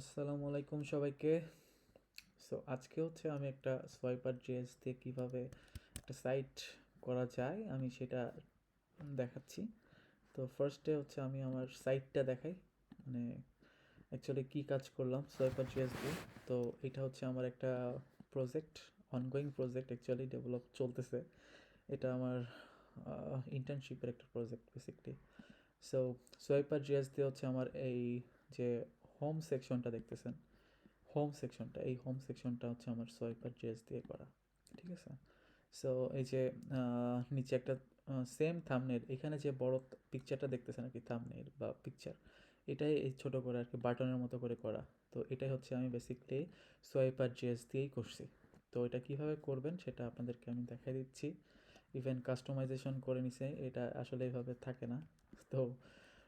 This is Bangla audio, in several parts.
আসসালামু আলাইকুম সবাইকে। আজকে হচ্ছে আমি একটা swiper.js দিয়ে কীভাবে একটা সাইট করা যায় আমি সেটা দেখাচ্ছি। তো ফার্স্টে হচ্ছে আমি আমার সাইটটা দেখাই, মানে অ্যাকচুয়ালি কী কাজ করলাম swiper.js দিয়ে। তো এটা হচ্ছে আমার একটা project, ongoing project, actually develop চলতেছে। এটা আমার ইন্টার্নশিপের একটা প্রজেক্ট বেসিকলি। সো swiper.js দিয়ে হচ্ছে আমার এই যে হোম সেকশনটা দেখতেছেন, এই হোম সেকশনটা হচ্ছে আমার swiper.js দিয়ে করা, ঠিক আছে? সো এই যে নিচে একটা সেম থাম্বনেল, এখানে যে বড় পিকচারটা দেখতেছেন আর কি, থাম্বনেল বা পিকচার, এটাই এই ছোটো করে আর কি বাটনের মতো করে করা। তো এটাই হচ্ছে আমি বেসিকলি swiper.js দিয়েই করছি। তো এটা কিভাবে করবেন সেটা আপনাদেরকে আমি দেখাই দিচ্ছি। ইভেন কাস্টমাইজেশন করে নিছে, এটা আসলে এইভাবে থাকে না। তো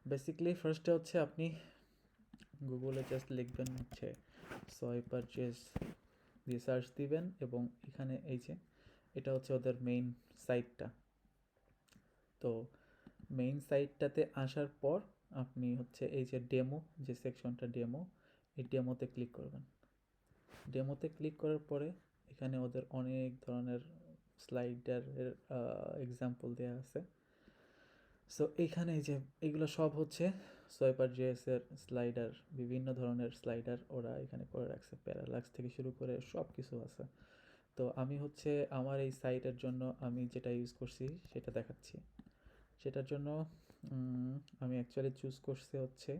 বেসিকলি ফার্স্টে হচ্ছে আপনি গুগলে জাস্ট লিখবেন হচ্ছে swiper.js দিয়ে সার্চ দিবেন, এবং এখানে এই যে এটা হচ্ছে ওদের মেইন সাইটটা। তো মেইন সাইটটাতে আসার পর আপনি হচ্ছে এই যে ডেমো, যে সেকশনটা ডেমো, এই ডেমোতে ক্লিক করবেন। ডেমোতে ক্লিক করার পরে এখানে ওদের অনেক ধরনের স্লাইডারের এক্সাম্পল দেওয়া আছে। সো এইখানে এই যে এগুলো সব হচ্ছে swiper.js এর স্লাইডার, বিভিন্ন ধরনের স্লাইডার ওরা এখানে করে রাখছে, প্যারালাক্স থেকে শুরু করে সব কিছু আছে। তো আমি হচ্ছে আমার এই সাইটের জন্য আমি যেটা ইউজ করছি সেটা দেখাচ্ছি। সেটার জন্য আমি অ্যাকচুয়ালি চুজ করছি হচ্ছে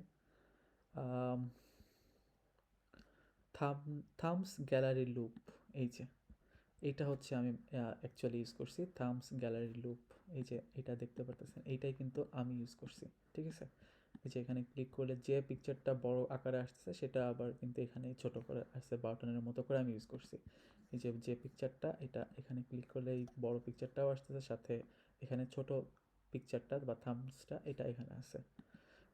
থামস গ্যালারি লুপ। এই যে এইটা হচ্ছে আমি অ্যাকচুয়ালি ইউজ করছি থামস গ্যালারি লুপ। এই যে এটা দেখতে পারতেছেন, এইটাই কিন্তু আমি ইউজ করছি, ঠিক আছে? এই যে এখানে ক্লিক করলে যে পিকচারটা বড় আকারে আসছে সেটা আবার কিন্তু এখানে ছোট করে আসছে, বাটনের মতো করে আমি ইউজ করছি। এই যে যে পিকচারটা, এটা এখানে ক্লিক করলে এই বড় পিকচারটাও আসতেছে, সাথে এখানে ছোট পিকচারটা বা থামসটা এটা এখানে আছে।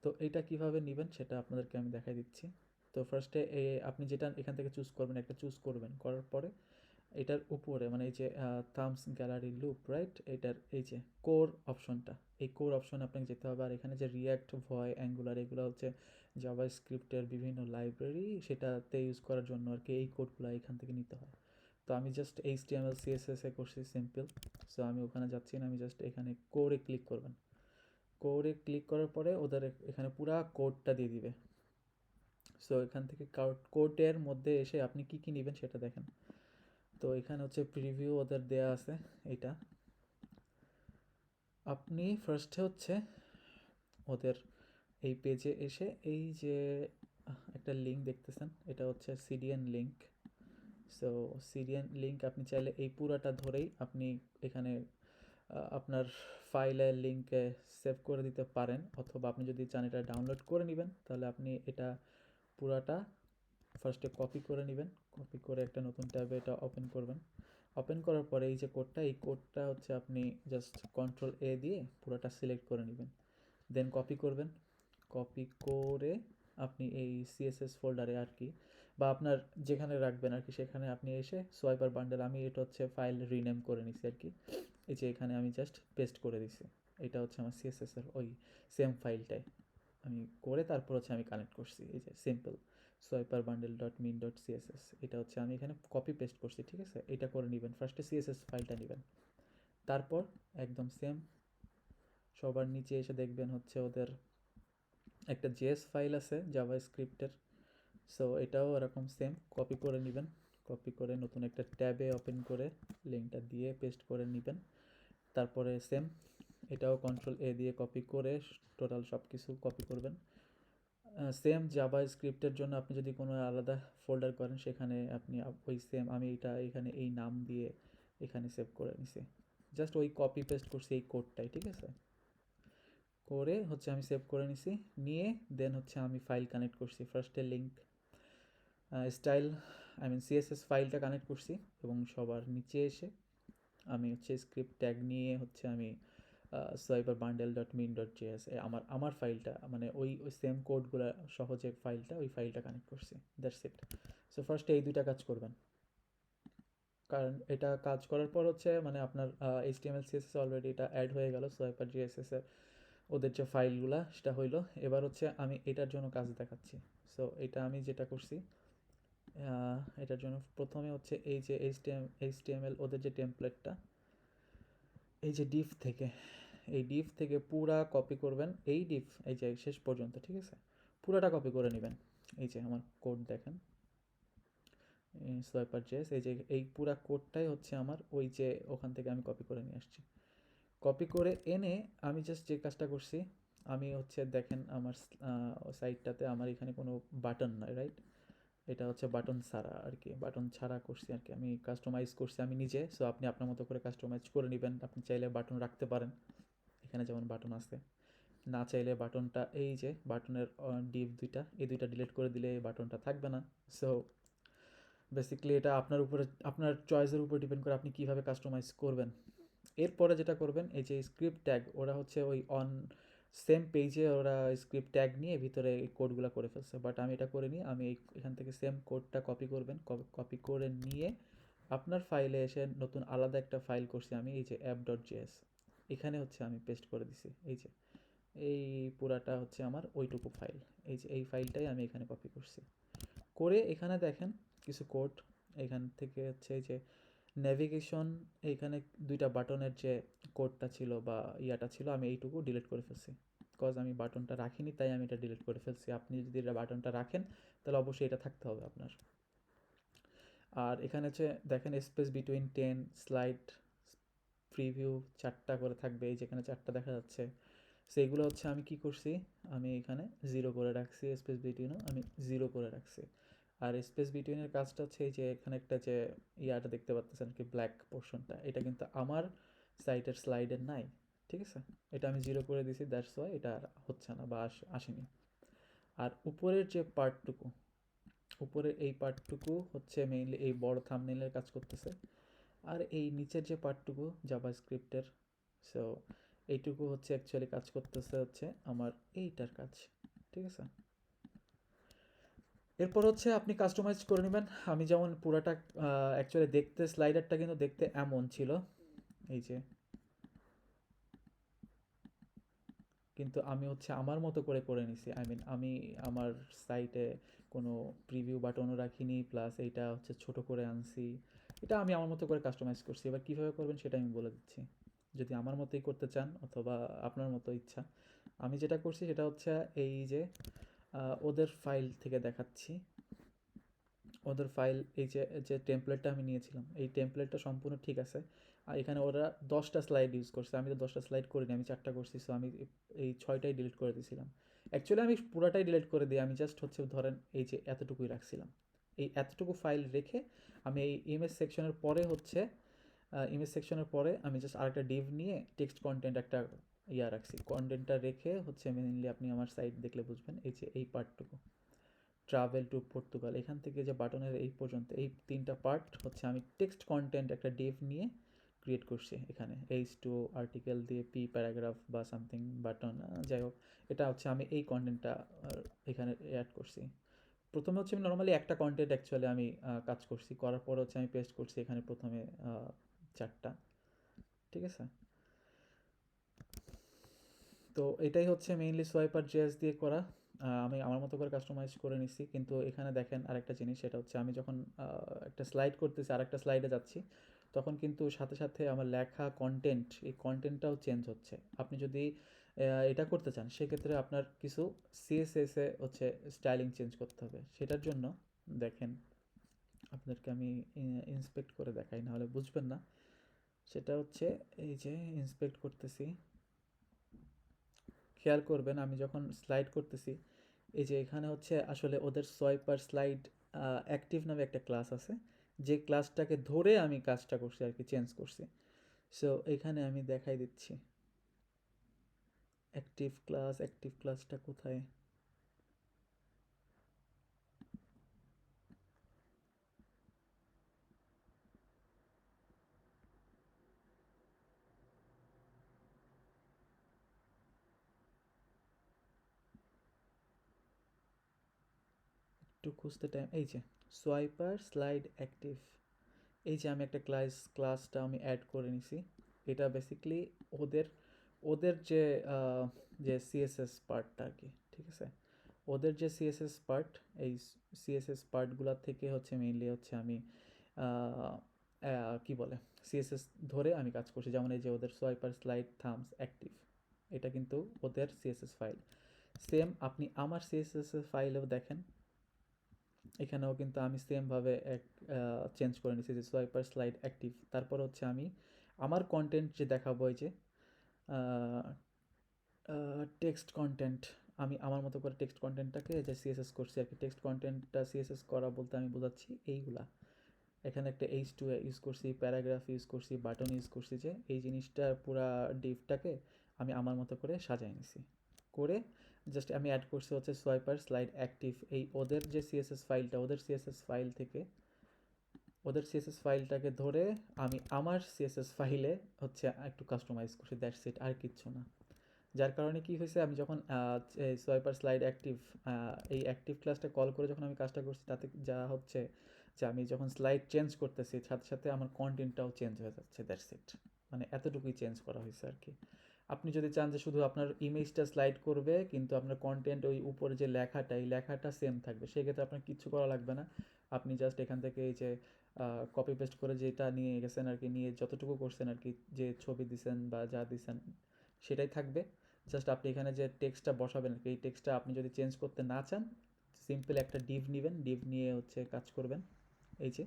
তো এটা কিভাবে নেবেন সেটা আপনাদেরকে আমি দেখাই দিচ্ছি। তো ফার্স্টে আপনি যেটা এখান থেকে চুজ করবেন, একটা চুজ করবেন, করার পরে এটার উপরে মানে এই যে থামস গ্যালারি লুপ, রাইট, এটার এই যে কোর অপশনটা, এই কোর অপশনে আপনাকে যেতে হবে। আর এখানে যে রিয়াক্ট, ভয়, অ্যাঙ্গুলার, এগুলো হচ্ছে জাভাস্ক্রিপ্টের বিভিন্ন লাইব্রেরি, সেটাতে ইউজ করার জন্য আর কি এই কোডগুলো এখান থেকে নিতে হয়। তো আমি জাস্ট HTML CSS এ করছি সিম্পল। সো আমি ওখানে যাচ্ছি না, আমি জাস্ট এখানে কোরে ক্লিক করবেন। কোরে ক্লিক করার পরে ওদের এখানে পুরা কোডটা দিয়ে দিবে। সো এখান থেকে কোডের মধ্যে এসে আপনি কি কি নেবেন সেটা দেখেন। তো এখানে হচ্ছে প্রিভিউ ওদের দেয়া আছে। এটা আপনি ফার্স্টে হচ্ছে ওদের এই পেজে এসে এই যে একটা লিঙ্ক দেখতেছেন, এটা হচ্ছে CDN link. So CDN link আপনি চাইলে এই পুরাটা ধরেই আপনি এখানে আপনার ফাইলের লিঙ্কে সেভ করে দিতে পারেন, অথবা আপনি যদি চান এটা ডাউনলোড করে নেবেন, তাহলে আপনি এটা পুরাটা ফার্স্টে কপি করে নেবেন। কপি করে একটা নতুন ট্যাবে এটা ওপেন করবেন। ওপেন করার পরে এই যে কোডটা, এই কোডটা হচ্ছে আপনি জাস্ট Ctrl+A দিয়ে পুরোটা সিলেক্ট করে নেবেন, দেন কপি করবেন। কপি করে আপনি এই সিএসএস ফোল্ডারে আর কি, বা আপনার যেখানে রাখবেন আর কি, সেখানে আপনি এসে সোয়াইপার বান্ডেল, আমি এটা হচ্ছে ফাইল রিনেম করে নিছি আর কি, এই যে এখানে আমি জাস্ট পেস্ট করে দিছি। এটা হচ্ছে আমার সিএসএস এর ওই সেম ফাইলটাই আমি করে তারপর হচ্ছে আমি কানেক্ট করছি। এই যে simple swiper bundle dot min dot CSS, এটা হচ্ছে আমি এখানে কপি পেস্ট করছি, ঠিক আছে? এটা করে নেবেন, ফার্স্টে সিএসএস ফাইলটা নেবেন, তারপর একদম সেম সবার নিচে এসে দেখবেন হচ্ছে ওদের একটা জেএস ফাইল আছে জাভাস্ক্রিপ্টের। সো এটাও এরকম সেম কপি করে নেবেন। কপি করে নতুন একটা ট্যাবে ওপেন করে লিঙ্কটা দিয়ে পেস্ট করে নেবেন। তারপরে সেম এটাও Ctrl+A দিয়ে কপি করে টোটাল সব কিছু কপি করবেন। সেম জাভাস্ক্রিপ্টের জন্য আপনি যদি কোনো আলাদা ফোল্ডার করেন, সেখানে আপনি ওই সেম, আমি এটা এখানে এই নাম দিয়ে এখানে সেভ করে নিছি, জাস্ট ওই কপি পেস্ট করছি এই কোডটাই, ঠিক আছে? করে হচ্ছে আমি সেভ করে নিছি, নিয়ে দেন হচ্ছে আমি ফাইল কানেক্ট করছি। ফার্স্টে লিঙ্ক স্টাইল সিএসএস ফাইলটা কানেক্ট করছি, এবং সবার নিচে এসে আমি হচ্ছে স্ক্রিপ্ট ট্যাগ নিয়ে হচ্ছে আমি swiper bundle dot min dot JS আমার ফাইলটা, মানে ওই সেম কোডগুলো সহ যে ফাইলটা, ওই ফাইলটা কানেক্ট করছি। That's it. সো ফার্স্টে এই দুইটা কাজ করবেন, কারণ এটা কাজ করার পর হচ্ছে মানে আপনার HTML CSS অলরেডি এটা অ্যাড হয়ে গেল swiper.js এর ওদের যে ফাইলগুলা, সেটা হইলো। এবার হচ্ছে আমি এটার জন্য কাজ দেখাচ্ছি। সো এটা আমি যেটা করছি এটার জন্য প্রথমে হচ্ছে এই যে HTML ওদের যে টেমপ্লেটটা, এই যে ডিভ থেকে, এই ডিভ থেকে পুরা কপি করবেন, এই ডিভ এই যে শেষ পর্যন্ত, ঠিক আছে, পুরাটা কপি করে নেবেন। এই যে আমার কোড দেখেন, swiper.js, এই যে এই পুরা কোডটাই হচ্ছে আমার ওই যে ওখান থেকে আমি কপি করে নিয়ে আসছি। কপি করে এনে আমি জাস্ট যে কাজটা করছি, আমি হচ্ছে দেখেন আমার সাইটটাতে আমার এখানে কোনো বাটন নাই, রাইট? এটা হচ্ছে বাটন ছাড়া আর কি, বাটন ছাড়া করছি আর কি, আমি কাস্টমাইজ করছি আমি নিজে। সো আপনি আপনার মতো করে কাস্টমাইজ করে নেবেন। আপনি চাইলে বাটন রাখতে পারেন, এখানে যেমন বাটন আছে, না চাইলে বাটনটা এই যে বাটনের ডিভ দুইটা, এই দুইটা ডিলিট করে দিলে এই বাটনটা থাকবে না। সো বেসিক্যালি এটা আপনার উপরে, আপনার চয়েসের উপর ডিপেন্ড করে আপনি কীভাবে কাস্টমাইজ করবেন। এরপরে যেটা করবেন, এই যে স্ক্রিপ্ট ট্যাগ, ওরা হচ্ছে ওই অন সেম পেজে ওরা স্ক্রিপ্ট ট্যাগ নিয়ে ভিতরে এই কোডগুলো করে ফেলছে, বাট আমি এটা করে নিই। আমি এখান থেকে সেম কোডটা কপি করবেন, কপি করে নিয়ে আপনার ফাইলে এসে নতুন আলাদা একটা ফাইল করছি আমি, এই যে app.js, এখানে হচ্ছে আমি পেস্ট করে দিছি। এই যে এই পুরাটা হচ্ছে আমার ওইটুকু ফাইল, এই যে এই ফাইলটাই আমি এখানে কপি করছি। করে এখানে দেখেন কিছু কোড, এখান থেকে হচ্ছে এই যে নেভিগেশন, এইখানে দুইটা বাটনের যে কোডটা ছিল বা ইয়াটা ছিল, আমি এইটুকু ডিলিট করে ফেলছি, বিকজ আমি বাটনটা রাখিনি তাই আমি এটা ডিলিট করে ফেলছি। আপনি যদি এটা বাটনটা রাখেন তাহলে অবশ্যই এটা থাকতে হবে আপনার। আর এখানে হচ্ছে দেখেন স্পেস বিটুইন 10 স্লাইড প্রিভিউ 4টা করে থাকবে, এই যেখানে 4টা দেখা যাচ্ছে। সেইগুলো হচ্ছে আমি কি করছি, আমি এখানে 0 করে রাখছি, স্পেস বিটুইনও আমি 0 করে রাখছি। আর স্পেস বিটুইনের কাজটা হচ্ছে এই যে এখানে একটা যে ইয়াটা দেখতে পাচ্ছেন কি, ব্ল্যাক পোর্শনটা, এটা কিন্তু আমার সাইটের স্লাইডের নাই, ঠিক আছে? এটা আমি 0 করে দিছি, দ্যাটস ওয়াই এটা আর হচ্ছে না বা আসেনি। আর উপরের যে পার্টটুকু, উপরের এই পার্টটুকু হচ্ছে মেইনলি এই বড় থাম্বনেইলের কাজ করতেছে। আর এই নিচের যে পার্টটুকু জাভাস্ক্রিপ্টের, সো এইটুকু হচ্ছে অ্যাকচুয়ালি কাজ করতেছে হচ্ছে আমার এইটার কাজ, ঠিক আছে? এরপর হচ্ছে আপনি কাস্টমাইজ করে নেবেন। আমি যেমন পুরাটা অ্যাকচুয়ালি দেখতে স্লাইডারটা কিন্তু দেখতে এমন ছিল, এই যে, কিন্তু আমি হচ্ছে আমার মতো করে করে নিছি। আই মিন আমি আমার সাইটে কোনো প্রিভিউ বাটনও রাখিনি, প্লাস এইটা হচ্ছে ছোট করে আনছি। এটা আমি আমার মতো করে কাস্টমাইজ করছি। এবার কীভাবে করবেন সেটা আমি বলে দিচ্ছি, যদি আমার মতোই করতে চান অথবা আপনার মতো ইচ্ছা। আমি যেটা করছি সেটা হচ্ছে এই যে ওদের ফাইল থেকে দেখাচ্ছি, ওদের ফাইল, এই যে যে টেমপ্লেটটা আমি নিয়েছিলাম এই টেমপ্লেটটা সম্পূর্ণ ঠিক আছে। আর এখানে ওরা 10টা স্লাইড ইউজ করছে, আমি তো 10টা স্লাইড করিনি, আমি 4টা করছি। সো আমি এই 6টাই ডিলিট করে দিয়েছিলাম। অ্যাকচুয়ালি আমি পুরাটাই ডিলিট করে দিই, আমি জাস্ট হচ্ছে ধরেন এই যে এতটুকুই রাখছিলাম। এই এতটুকু ফাইল রেখে আমি এই ইমেজ সেকশনের পরে হচ্ছে ইমেজ সেকশনের পরে আমি জাস্ট আরেকটা ডিভ নিয়ে টেক্সট কন্টেন্ট একটা ইয়া রাখছি, কন্টেন্টটা রেখে হচ্ছে মেনলি আপনি আমার সাইট দেখলে বুঝবেন, এই যে এই পার্টটুকু ট্রাভেল টু পর্তুগাল, এখান থেকে যে বাটনের এই পর্যন্ত এই 3টা পার্ট হচ্ছে আমি টেক্সট কন্টেন্ট একটা ডিভ নিয়ে ক্রিয়েট করছি। এখানে H2 আর্টিকেল দিয়ে P প্যারাগ্রাফ বা সামথিং বাটন, যাই হোক, এটা হচ্ছে আমি এই কন্টেন্টটা এখানে অ্যাড করছি। প্রথমে হচ্ছে আমি নর্মালি একটা কন্টেন্ট অ্যাকচুয়ালি আমি কাজ করছি, করার পর হচ্ছে আমি পেস্ট করছি এখানে প্রথমে 4টা, ঠিক আছে? তো এটাই হচ্ছে মেইনলি swiper.js দিয়ে করা। আমি আমার মতো করে কাস্টমাইজ করে নিচ্ছি, কিন্তু এখানে দেখেন আরেকটা জিনিস, সেটা হচ্ছে আমি যখন একটা স্লাইড করতেছি আরেকটা স্লাইডে যাচ্ছি, তখন কিন্তু সাথে সাথে আমার লেখা কন্টেন্ট, এই কন্টেন্টটাও চেঞ্জ হচ্ছে। আপনি যদি এটা করতে চান সেক্ষেত্রে আপনার কিছু সিএসএসে হচ্ছে স্টাইলিং চেঞ্জ করতে হবে। সেটার জন্য দেখেন, আপনাদেরকে আমি ইন্সপেক্ট করে দেখাই, নাহলে বুঝবেন না। সেটা হচ্ছে এই যে ইন্সপেক্ট করতেছি, খেয়াল করবেন আমি যখন স্লাইড করতেছি, এই যে এখানে হচ্ছে আসলে ওদের সোয়াইপার স্লাইড অ্যাক্টিভ নামে একটা ক্লাস আছে, যে ক্লাসটাকে ধরে আমি কাজটা করছি আর কি, চেঞ্জ করছি। সো এখানে আমি দেখাই দিচ্ছি অ্যাক্টিভ ক্লাসটা কোথায়। একটু খুঁজতে টাইম, এই যে সোয়াইপার স্লাইড অ্যাক্টিভ, এই যে আমি একটা ক্লাসটা আমি অ্যাড করে নিছি। এটা বেসিক্যালি ওদের ওদের যে যে সিএসএস পার্টটা আর কি, ঠিক আছে? ওদের যে সিএসএস পার্ট, এই সিএসএস পার্টগুলো থেকে হচ্ছে মেইনলি হচ্ছে আমি কি বলে সিএসএস ধরে আমি কাজ করছি। যেমন এই যে ওদের সোয়াইপার, স্লাইড, থামস, অ্যাক্টিভ, এটা কিন্তু ওদের সিএসএস ফাইল। সেম আপনি আমার সিএসএস ফাইলেও দেখেন, এখানেও কিন্তু আমি সেমভাবে এক চেঞ্জ করে নিচ্ছি যে সোয়াইপার, স্লাইড, অ্যাক্টিভ। তারপর হচ্ছে আমি আমার কন্টেন্ট যে দেখাবো, এই যে টেক্সট কন্টেন্ট, আমি আমার মতো করে টেক্সট কন্টেন্টটাকে যে সিএসএস করছি আর কি। টেক্সট কন্টেন্টটা সিএসএস করা বলতে আমি বোঝাচ্ছি এইগুলা, এখানে একটা H2 ইউজ করছি, প্যারাগ্রাফ ইউজ করছি, বাটন ইউজ করছি, যে এই জিনিসটা পুরা ডিভটাকে আমি আমার মতো করে সাজাই নিছি। করে জাস্ট আমি অ্যাড করছি হচ্ছে সোয়াইপার, স্লাইড, অ্যাক্টিভ, এই ওদের যে সিএসএস ফাইলটা, ওদের সিএসএস ফাইল থেকে ওদের সিএসএস ফাইলটাকে ধরে আমি আমার সিএসএস ফাইলে হচ্ছে একটু কাস্টমাইজ করছি, দ্যাটস ইট, আর কিচ্ছু না। যার কারণে কি হয়েছে, আমি যখন সোয়াইপার, স্লাইড, অ্যাক্টিভ, এই অ্যাক্টিভ ক্লাসটা কল করে যখন আমি কাজটা করছি, তাতে যা হচ্ছে যে আমি যখন স্লাইড চেঞ্জ করতেছি সাথে সাথে আমার কন্টেন্টটাও চেঞ্জ হয়ে যাচ্ছে, দ্যাটস ইট। মানে এতটুকুই চেঞ্জ করা হয়েছে আর কি। আপনি যদি চান যে শুধু আপনার ইমেজটা স্লাইড করবে কিন্তু আপনার কন্টেন্ট ওই উপরে যে লেখাটা, এই লেখাটা সেম থাকবে, সেক্ষেত্রে আপনার কিচ্ছু করা লাগবে না। আপনি জাস্ট এখান থেকে এই যে কপি পেস্ট করে যেটা নিয়ে গেছেন আর কি, নিয়ে যতটুকু করছেন আর কি, যে ছবি দিছেন বা যা দিছেন সেটাই থাকবে। জাস্ট আপনি এখানে যে টেক্সটটা বসাবেন আর কি, এই টেক্সটটা আপনি যদি চেঞ্জ করতে না চান, সিম্পল একটা ডিভ নেবেন, ডিভ নিয়ে হচ্ছে কাজ করবেন। এই যে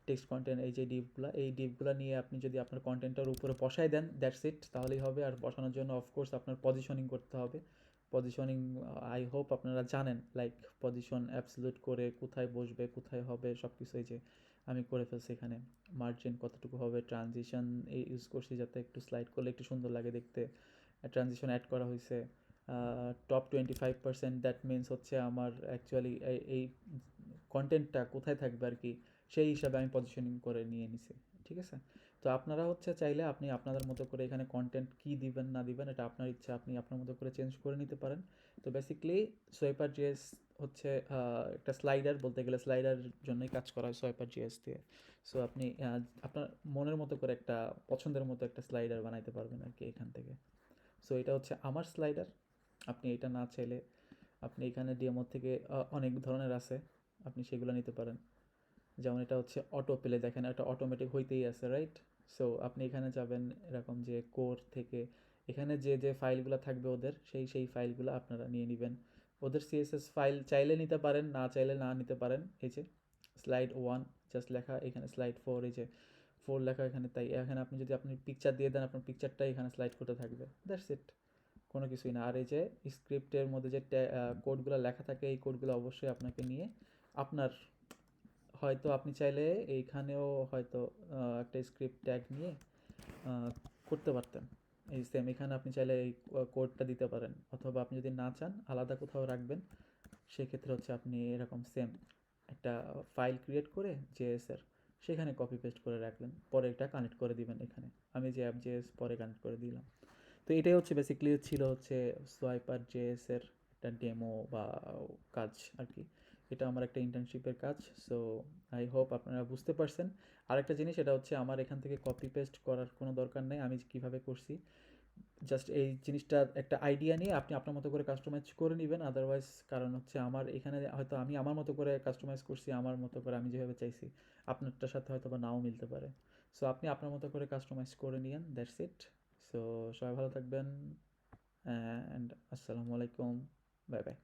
টেক্সট কন্টেন্ট, এই যে ডিভগুলো, এই ডিভগুলো নিয়ে আপনি যদি আপনার কন্টেন্টটার উপরে বসাই দেন, দ্যাটস ইট, তাহলেই হবে। আর বসানোর জন্য অফকোর্স আপনার পজিশনিং করতে হবে। পজিশনিং আই হোপ আপনারা জানেন, লাইক পজিশন অ্যাবসলিউট করে কোথায় বসবে, কোথায় হবে, সব কিছু এই যে আমি করে ফেলছি এখানে। মার্জিন কতটুকু হবে, ট্রানজিশন এই ইউজ করছি যাতে একটু স্লাইড করলে একটু সুন্দর লাগে দেখতে, ট্রানজিশন অ্যাড করা হয়েছে। টপ 25%, দ্যাট মিনস হচ্ছে আমার অ্যাকচুয়ালি এই কন্টেন্টটা কোথায় থাকবে আর কি, সেই হিসাবে আমি পজিশনিং করে নিয়ে নিছি। ঠিক আছে? তো আপনারা হচ্ছে চাইলে আপনি আপনাদের মতো করে এখানে কন্টেন্ট কী দিবেন না দিবেন এটা আপনার ইচ্ছা, আপনি আপনার মতো করে চেঞ্জ করে নিতে পারেন। তো বেসিক্যালি সোয়াইপার জিএস হচ্ছে একটা স্লাইডার, বলতে গেলে স্লাইডারের জন্যই কাজ করা হয় সোয়াইপার জিএস দিয়ে। সো আপনি আপনার মনের মতো করে একটা পছন্দের মতো একটা স্লাইডার বানাইতে পারবেন আর কি এখান থেকে। সো এটা হচ্ছে আমার স্লাইডার। আপনি এটা না চাইলে আপনি এখানে ডেমো থেকে অনেক ধরনের আছে, আপনি সেগুলো নিতে পারেন। যেমন এটা হচ্ছে অটো প্লে, দেখেন এটা অটোমেটিক হইতেই আছে, রাইট? সো আপনি এখানে যাবেন এরকম যে কোর থেকে, এখানে যে যে ফাইলগুলো থাকবে ওদের, সেই ফাইলগুলো আপনারা নিয়ে নেবেন। ওদের সিএসএস ফাইল চাইলে নিতে পারেন, না চাইলে না নিতে পারেন। এই যে স্লাইড 1 জাস্ট লেখা, এখানে স্লাইড 4, এই যে 4 লেখা এখানে, তাই এখানে আপনি যদি আপনি পিকচার দিয়ে দেন, আপনার পিকচারটাই এখানে স্লাইড করতে থাকবে, দ্যাটস ইট, কোনো কিছুই না। আর এই যে স্ক্রিপ্টের মধ্যে যে কোডগুলো লেখা থাকে, এই কোডগুলো অবশ্যই আপনাকে নিয়ে আপনার, হয়তো আপনি চাইলে এইখানেও হয়তো একটা স্ক্রিপ্ট ট্যাগ নিয়ে করতে পারতেন। এই সেম এখানে আপনি চাইলে এই কোডটা দিতে পারেন, অথবা আপনি যদি না চান আলাদা কোথাও রাখবেন, সেক্ষেত্রে হচ্ছে আপনি এরকম সেম একটা ফাইল ক্রিয়েট করে জেএসের, সেখানে কপি পেস্ট করে রাখলেন, পরে এটা কানেক্ট করে দিবেন এখানে। আমি যে অ্যাপ জেএস পরে কানেক্ট করে দিলাম। তো এটাই হচ্ছে বেসিক্যালি ছিল হচ্ছে সোয়াইপার জেএসের একটা ডেমো বা কাজ আর কি। এটা আমার একটা ইন্টার্নশিপের কাজ। সো আই হোপ আপনারা বুঝতে পারছেন। আরেকটা জিনিস, এটা হচ্ছে আমার এখান থেকে কপি পেস্ট করার কোনো দরকার নেই, আমি কীভাবে করছি জাস্ট এই জিনিসটা একটা আইডিয়া নিয়ে আপনি আপনার মতো করে কাস্টমাইজ করে নেবেন। আদারওয়াইজ কারণ হচ্ছে আমার এখানে হয়তো আমি আমার মতো করে কাস্টমাইজ করছি, আমার মতো করে আমি যেভাবে চাইছি, আপনারটার সাথে হয়তো বা নাও মিলতে পারে। সো আপনি আপনার মতো করে কাস্টমাইজ করে নিয়েন, দ্যাটস ইট। সো সবাই ভালো থাকবেন, অ্যান্ড আসসালামু আলাইকুম, বাই বাই।